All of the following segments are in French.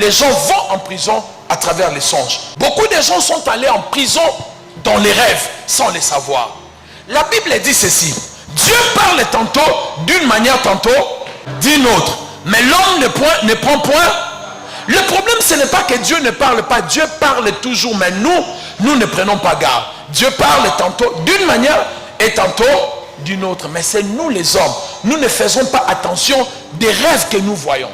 Les gens vont en prison à travers les songes. Beaucoup de gens sont allés en prison dans les rêves sans les savoir. La Bible dit ceci. Dieu parle tantôt d'une manière, tantôt d'une autre. Mais l'homme ne prend point. Le problème, ce n'est pas que Dieu ne parle pas. Dieu parle toujours, mais nous ne prenons pas garde. Dieu parle tantôt d'une manière et tantôt d'une autre. Mais c'est nous les hommes. Nous ne faisons pas attention des rêves que nous voyons.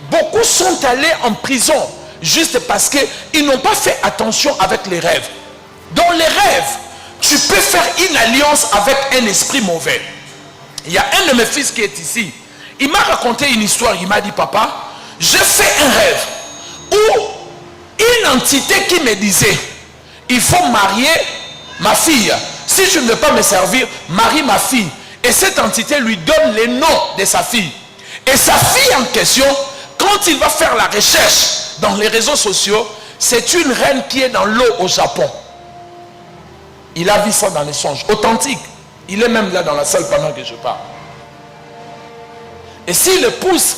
Beaucoup sont allés en prison juste parce qu'ils n'ont pas fait attention avec les rêves. Dans les rêves, tu peux faire une alliance avec un esprit mauvais. Il y a un de mes fils qui est ici. Il m'a raconté une histoire. Il m'a dit, papa, j'ai fait un rêve où une entité qui me disait, il faut marier ma fille. Si je ne veux pas me servir, marie ma fille. Et cette entité lui donne les noms de sa fille. Et sa fille en question, quand il va faire la recherche dans les réseaux sociaux, c'est une reine qui est dans l'eau au Japon. Il a vu ça dans les songes. Authentique. Il est même là dans la salle pendant que je parle. Et s'il le pousse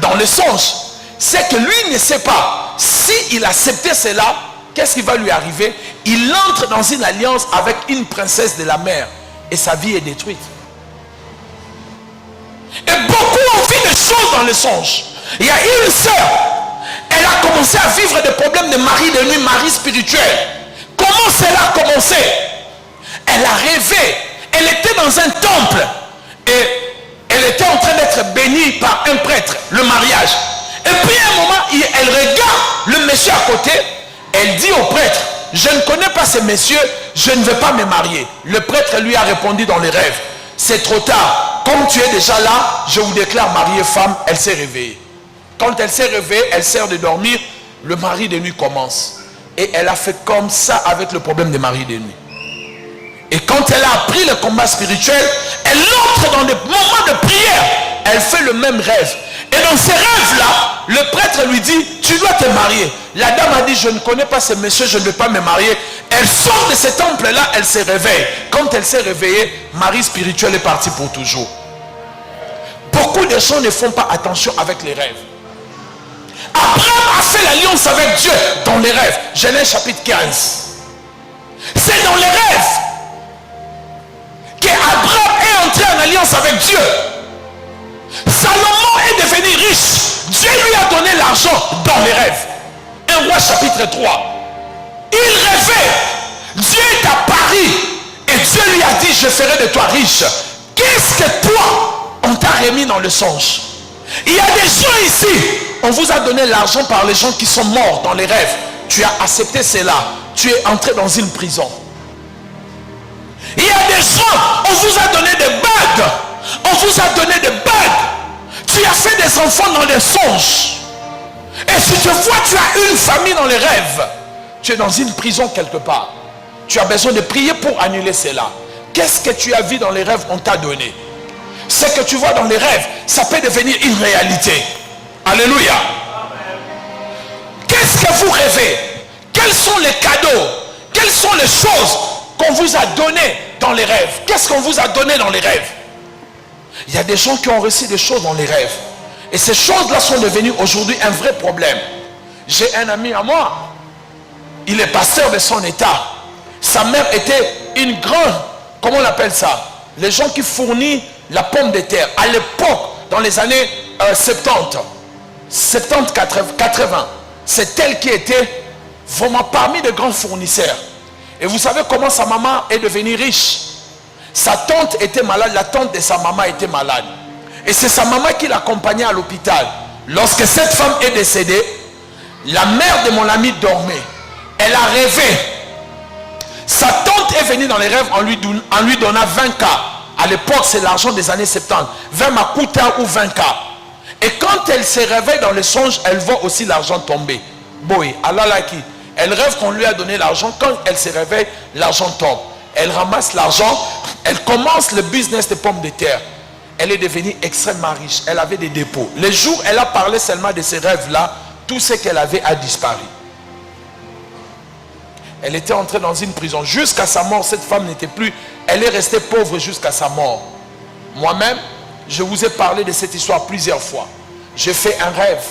dans les songes, c'est que lui ne sait pas. S'il acceptait cela, qu'est-ce qui va lui arriver? Il entre dans une alliance avec une princesse de la mer. Et sa vie est détruite. Et beaucoup ont vu des choses dans les songes. Il y a une sœur, elle a commencé à vivre des problèmes de mari de nuit, mari spirituel. Comment cela a commencé? Elle a rêvé. Elle était dans un temple. Et elle était en train d'être bénie par un prêtre, le mariage. Et puis à un moment, elle regarde le monsieur à côté. Elle dit au prêtre, je ne connais pas ce monsieur, je ne veux pas me marier. Le prêtre lui a répondu dans les rêves, c'est trop tard. Comme tu es déjà là, je vous déclare mariée femme. Elle s'est réveillée. Quand elle s'est réveillée, elle sert de dormir. Le mari de nuit commence. Et elle a fait comme ça avec le problème des maris de nuit. Et quand elle a appris le combat spirituel, elle entre dans des moments de prière. Elle fait le même rêve. Et dans ces rêves-là, le prêtre lui dit, tu dois te marier. La dame a dit, je ne connais pas ce monsieur, je ne vais pas me marier. Elle sort de ce temple-là, elle se réveille. Quand elle s'est réveillée, mari spirituel est parti pour toujours. Beaucoup de gens ne font pas attention avec les rêves. Abraham a fait l'alliance avec Dieu dans les rêves. Genèse chapitre 15. C'est dans les rêves qu'Abraham est entré en alliance avec Dieu. Salomon est devenu riche. Dieu lui a donné l'argent dans les rêves. 1 Roi chapitre 3. Il rêvait. Dieu est apparu et Dieu lui a dit, je ferai de toi riche. Qu'est-ce que toi, on t'a remis dans le songe? Il y a des gens ici, on vous a donné l'argent par les gens qui sont morts dans les rêves. Tu as accepté cela. Tu es entré dans une prison. Il y a des gens, on vous a donné des bagues. On vous a donné des bagues. Tu as fait des enfants dans les songes. Et si tu vois, tu as une famille dans les rêves. Tu es dans une prison quelque part. Tu as besoin de prier pour annuler cela. Qu'est-ce que tu as vu dans les rêves qu'on t'a donné? Ce que tu vois dans les rêves, ça peut devenir une réalité. Alléluia. Qu'est-ce que vous rêvez? Quels sont les cadeaux? Quelles sont les choses qu'on vous a données dans les rêves? Qu'est-ce qu'on vous a donné dans les rêves? Il y a des gens qui ont reçu des choses dans les rêves. Et ces choses-là sont devenues aujourd'hui un vrai problème. J'ai un ami à moi. Il est pasteur de son état. Sa mère était une grande, comment on appelle ça? Les gens qui fournissent la pomme de terre. À l'époque, dans les années 70, 80, c'est elle qui était vraiment parmi les grands fournisseurs. Et vous savez comment sa maman est devenue riche? Sa tante était malade, la tante de sa maman était malade. Et c'est sa maman qui l'accompagnait à l'hôpital. Lorsque cette femme est décédée, la mère de mon ami dormait. Elle a rêvé. Sa tante est venue dans les rêves en lui donnant 20K. À l'époque, c'est l'argent des années 70. 20 makuta ou 20K. Et quand elle se réveille dans les songes, elle voit aussi l'argent tomber. Boy, alalaki. Elle rêve qu'on lui a donné l'argent. Quand elle se réveille, l'argent tombe. Elle ramasse l'argent. Elle commence le business des pommes de terre. Elle est devenue extrêmement riche. Elle avait des dépôts. Les jours où elle a parlé seulement de ces rêves-là, tout ce qu'elle avait a disparu. Elle était entrée dans une prison. Jusqu'à sa mort, cette femme n'était plus. Elle est restée pauvre jusqu'à sa mort. Moi-même, je vous ai parlé de cette histoire plusieurs fois. J'ai fait un rêve.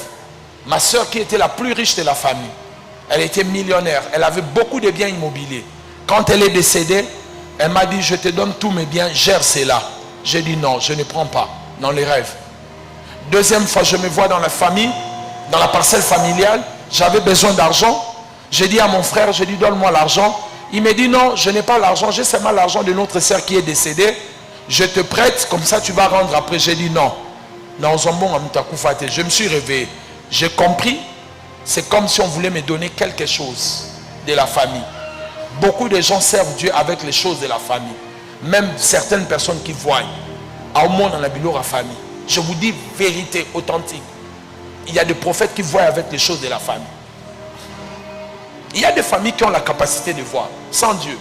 Ma soeur qui était la plus riche de la famille, elle était millionnaire, elle avait beaucoup de biens immobiliers. Quand elle est décédée, elle m'a dit, je te donne tous mes biens, gère cela. J'ai dit non, je ne prends pas, dans les rêves. Deuxième fois, je me vois dans la famille, dans la parcelle familiale, j'avais besoin d'argent. J'ai dit à mon frère, je lui donne-moi l'argent. Il me dit non, je n'ai pas l'argent, j'ai seulement l'argent de notre sœur qui est décédée. Je te prête, comme ça tu vas rendre après. J'ai dit non. Je me suis réveillé. J'ai compris, c'est comme si on voulait me donner quelque chose de la famille. Beaucoup de gens servent Dieu avec les choses de la famille. Même certaines personnes qui voient au monde dans la bilan à famille. Je vous dis vérité authentique. Il y a des prophètes qui voient avec les choses de la famille. Il y a des familles qui ont la capacité de voir sans Dieu.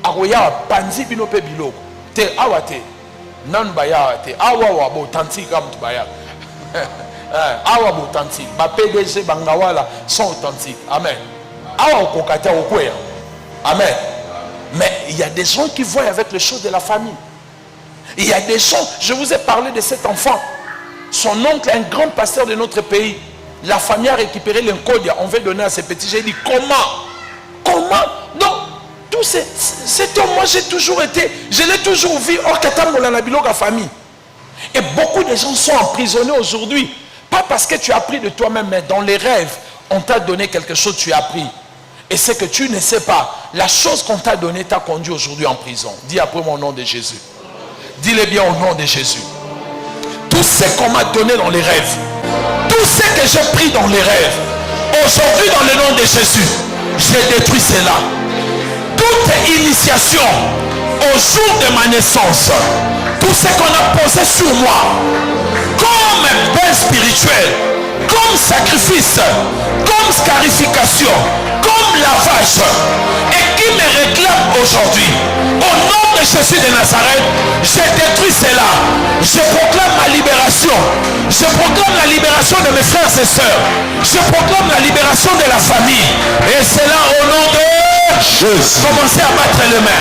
Aroya panzi binope biloko. Te awate. Non baya te. Awa bo tanti comme tu baya. Awa bo tanti. Ba PDG bangawala sont authentiques. Amen. Awa kokata okwea. Amen. Mais il y a des gens qui voient avec les choses de la famille. Il y a des gens, je vous ai parlé de cet enfant. Son oncle est un grand pasteur de notre pays. La famille a récupéré l'encodia. On veut donner à ses petits. J'ai dit comment non, tout cet homme, moi j'ai toujours été, je l'ai toujours vu hors Katambola la biloga famille. Et beaucoup de gens sont emprisonnés aujourd'hui. Pas parce que tu as appris de toi-même, mais dans les rêves, on t'a donné quelque chose, tu as appris. Et c'est que tu ne sais pas. La chose qu'on t'a donnée t'a conduit aujourd'hui en prison. Dis après mon nom de Jésus. Dis-le bien au nom de Jésus. Tout ce qu'on m'a donné dans les rêves, tout ce que j'ai pris dans les rêves, aujourd'hui dans le nom de Jésus, j'ai détruit cela. Toute initiation au jour de ma naissance, tout ce qu'on a posé sur moi, comme pain spirituel, comme sacrifice, comme scarification, comme lavage, et qui me réclame aujourd'hui, au nom de Jésus de Nazareth, je détruis cela. Je proclame ma libération. Je proclame la libération de mes frères et sœurs. Je proclame la libération de la famille. Et c'est là au nom de Jésus. Commencez à battre les mains.